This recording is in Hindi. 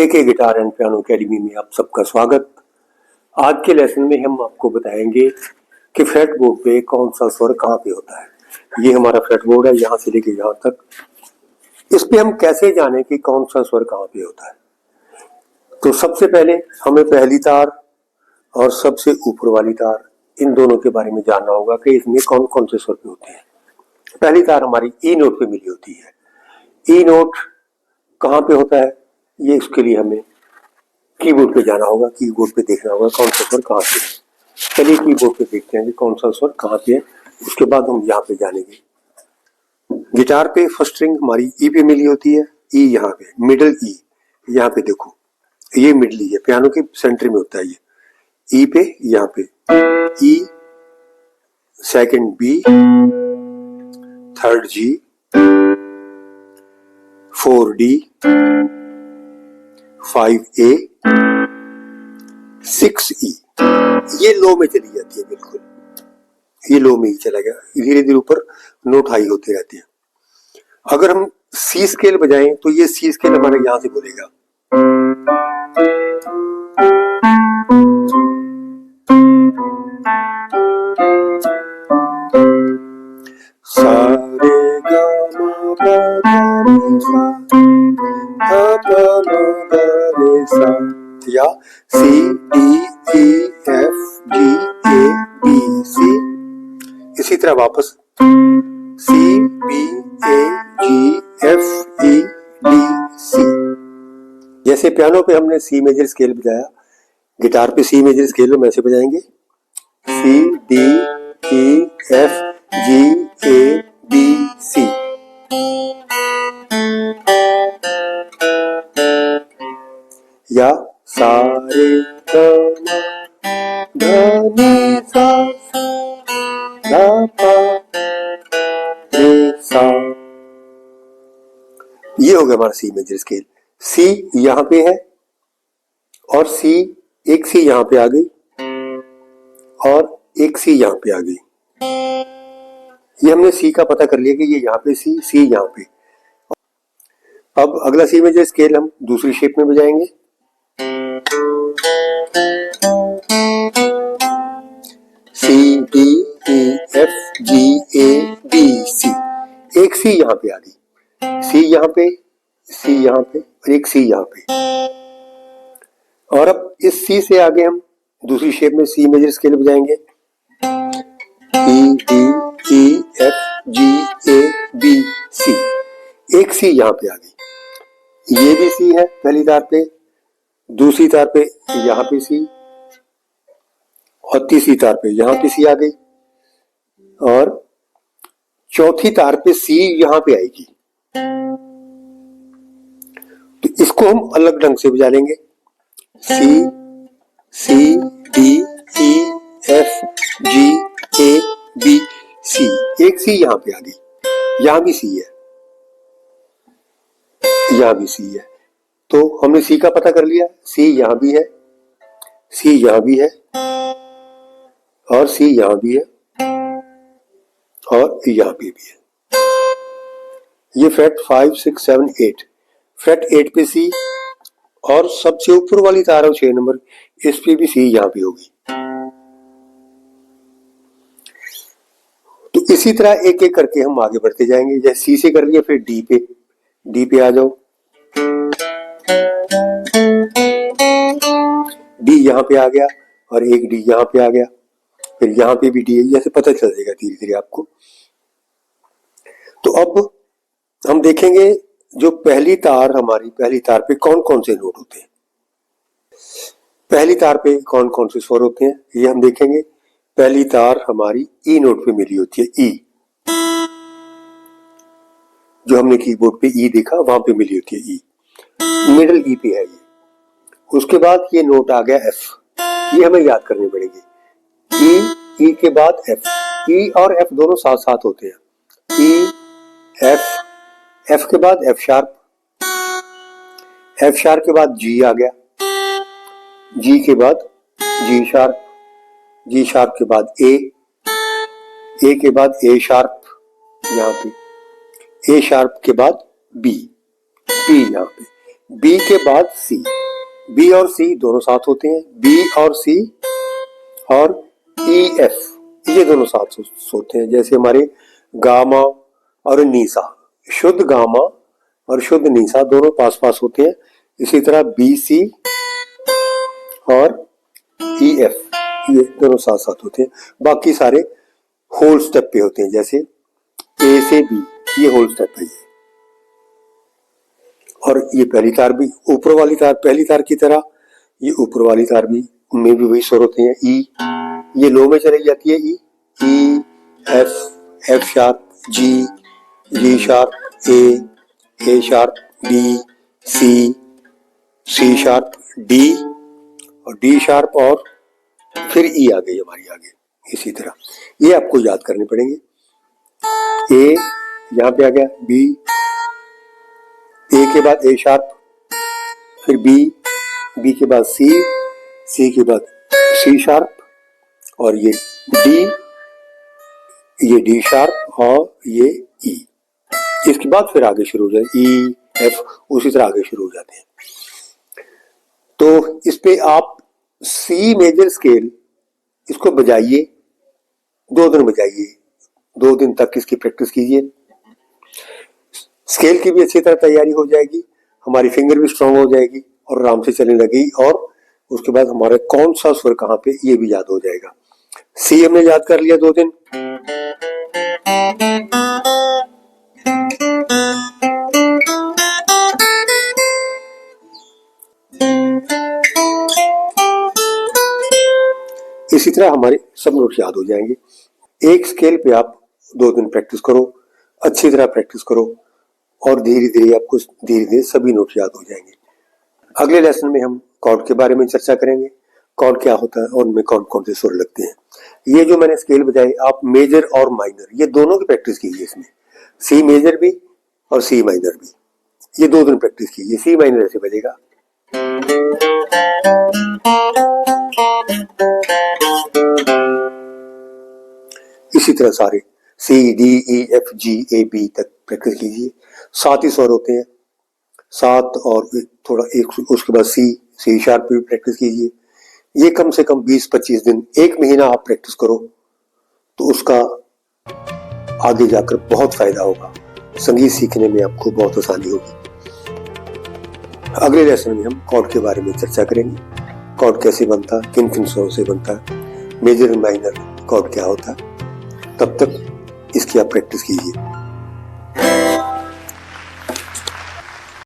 के गिटार एंड पियानो अकेडमी में आप सबका स्वागत। आज के लेसन में हम आपको बताएंगे कि फ्रेट बोर्ड पे कौन सा स्वर कहाँ पे होता है। ये हमारा फ्रेट बोर्ड है, यहाँ से लेके यहाँ तक। इस पे हम कैसे जाने कि कौन सा स्वर कहाँ पे होता है। तो सबसे पहले हमें पहली तार और सबसे ऊपर वाली तार, इन दोनों के बारे में जानना होगा कि इसमें कौन कौन से स्वर पे होते हैं। पहली तार हमारी ई नोट पे मिली होती है। ई नोट कहाँ पे होता है, ये इसके लिए हमें कीबोर्ड पे जाना होगा, कीबोर्ड पे देखना होगा कौन सा स्वर कहाँ पे है। चलिए कीबोर्ड पे देखते हैं कि कौन सा स्वर कहाँ पे है, उसके बाद हम यहाँ पे जानेंगे। गिटार पे फर्स्ट स्ट्रिंग हमारी ई पे मिली होती है। ई यहाँ पे मिडिल ई, यहाँ पे देखो ये मिडिल ई है, पियानो के सेंटर में होता है ये। ई पे यहाँ पे ई, सेकंड बी, थर्ड जी, 4D, 5A, 6E। ये लो में चली जाती है, बिल्कुल ये लो में ही चला गया। धीरे धीरे ऊपर नोट हाई होते रहते हैं। अगर हम सी स्केल बजाएं तो ये सी स्केल हमारे यहां से बोलेगा। सारे या C D E F G A B C, इसी तरह वापस C B A G F E D C. जैसे पियानो पे हमने सी मेजर स्केल बजाया, गिटार पे सी मेजर स्केल में ऐसे बजाएंगे C D E F G A B C. या सारे धनी सा सा, ये हो गया हमारा सी मेजर स्केल। सी यहाँ पे है और सी, एक सी यहाँ पे आ गई और एक सी यहाँ पे आ गई। ये हमने सी का पता कर लिया कि ये यहाँ पे सी यहाँ पे। अब अगला सी मेजर स्केल हम दूसरी शेप में बजाएंगे। C D E F G A B C, एक सी यहाँ पे आ गई, सी यहाँ पे, सी यहाँ पे और एक सी यहाँ पे। और अब इस सी से आगे हम दूसरी शेप में सी मेजर स्केल बजाएंगे। E D E F G A B C, एक सी यहाँ पे आ गई, ये भी सी है पहली तार पे, दूसरी तार पे यहाँ पे सी और तीसरी तार पे यहाँ पे सी आ गई और चौथी तार पे सी यहाँ पे आएगी। तो इसको हम अलग ढंग से बजा लेंगे। C C D E F G A B C, एक सी यहाँ पे आ गई, यहाँ भी सी है, यहाँ भी सी है। तो हमने सी का पता कर लिया, सी यहाँ भी है, सी यहाँ भी है और सी यहाँ भी है और यहाँ पे भी है। ये फ्रेट 5, 6, 7, 8, फ्रेट 8 पे सी और सबसे ऊपर वाली तार है 6 नंबर, इस पे भी सी यहाँ पे होगी। तो इसी तरह एक एक करके हम आगे बढ़ते जाएंगे। जैसे सी से कर लिया, फिर डी पे आ जाओ, डी यहाँ पे आ गया और एक डी यहाँ पे आ गया, फिर यहाँ पे भी डी है, जैसे पता चल जाएगा धीरे धीरे आपको। तो अब हम देखेंगे जो पहली तार, हमारी पहली तार पे कौन कौन से नोट होते हैं, पहली तार पे कौन कौन से स्वर होते हैं, ये हम देखेंगे। पहली तार हमारी ई नोट पे मिली होती है। ई, जो हमने कीबोर्ड पे ई देखा वहां पे मिली होती है। ई मिडिल ई पे है ये। उसके बाद ये नोट आ गया एफ, ये हमें याद करनी पड़ेगी। ई के बाद एफ, ई और एफ दोनों साथ साथ होते हैं। ई एफ, एफ के बाद एफ शार्प, एफ शार्प के बाद जी आ गया, जी के बाद जी शार्प, जी शार्प के बाद ए के बाद ए शार्प, यहाँ पे ए शार्प के बाद बी, बी यहाँ पे, बी के बाद सी, बी और सी दोनों साथ होते हैं, बी और सी और ई एफ ये दोनों साथ होते हैं। जैसे हमारे गामा और नीसा, शुद्ध गामा और शुद्ध नीसा दोनों पास पास होते हैं। इसी तरह बी सी और ई एफ ये दोनों साथ साथ होते हैं। बाकी सारे होल स्टेप पे होते हैं, जैसे ए से बी ये होल स्टेप है। और ये पहली तार भी ऊपर वाली तार, पहली तार की तरह ये ऊपर वाली तार भी में भी वही स्वर होते हैं। ई ये लो में चली जाती है, E F, F sharp, G, G sharp, A sharp, D, C sharp, D और डी शार्प और फिर ई आ गई हमारी आगे। इसी तरह ये आपको याद करने पड़ेंगे। ए यहाँ पे आ गया, बी, ए के बाद ए शार्प, फिर बी के बाद सी के बाद सी शार्प और ये डी शार्प और ये ई। इसके बाद फिर आगे शुरू हो जाए ई एफ, उसी तरह आगे शुरू हो जाते हैं। तो इस पे आप सी मेजर स्केल इसको बजाइए, 2 दिन बजाइए, 2 दिन तक इसकी प्रैक्टिस कीजिए। स्केल की भी अच्छी तरह तैयारी हो जाएगी, हमारी फिंगर भी स्ट्रांग हो जाएगी और आराम से चलने लगेगी। और उसके बाद हमारा कौन सा स्वर कहाँ पे ये भी याद हो जाएगा। सी हमने याद कर लिया 2 दिन। इसी तरह हमारे सब नोट याद हो जाएंगे। एक स्केल पे आप 2 दिन प्रैक्टिस करो, अच्छी तरह प्रैक्टिस करो और धीरे धीरे आपको धीरे धीरे सभी नोट याद हो जाएंगे। अगले लेसन में हम कॉर्ड के बारे में चर्चा करेंगे, कॉर्ड क्या होता है और उनमें कौन कौन से सुर लगते हैं। ये जो मैंने स्केल बताई, आप मेजर और माइनर ये दोनों की प्रैक्टिस कीजिए। इसमें सी मेजर भी और सी माइनर भी, ये 2 दिन प्रैक्टिस कीजिए। सी माइनर ऐसे बजेगा, इसी तरह सारे C D E F G A B तक प्रैक्टिस कीजिए। 7 ही स्वर होते हैं, 7 और थोड़ा एक, उसके बाद सी शार्प पे भी प्रैक्टिस कीजिए। ये कम से कम 20-25 दिन, 1 महीना आप प्रैक्टिस करो तो उसका आगे जाकर बहुत फायदा होगा। संगीत सीखने में आपको बहुत आसानी होगी। अगले लेसन में हम कॉर्ड के बारे में चर्चा करेंगे। कॉर्ड कैसे बनता है, किन किन स्वरों से बनता है, मेजर और माइनर कॉर्ड क्या होता है। तब तक इसकी आप प्रैक्टिस कीजिए।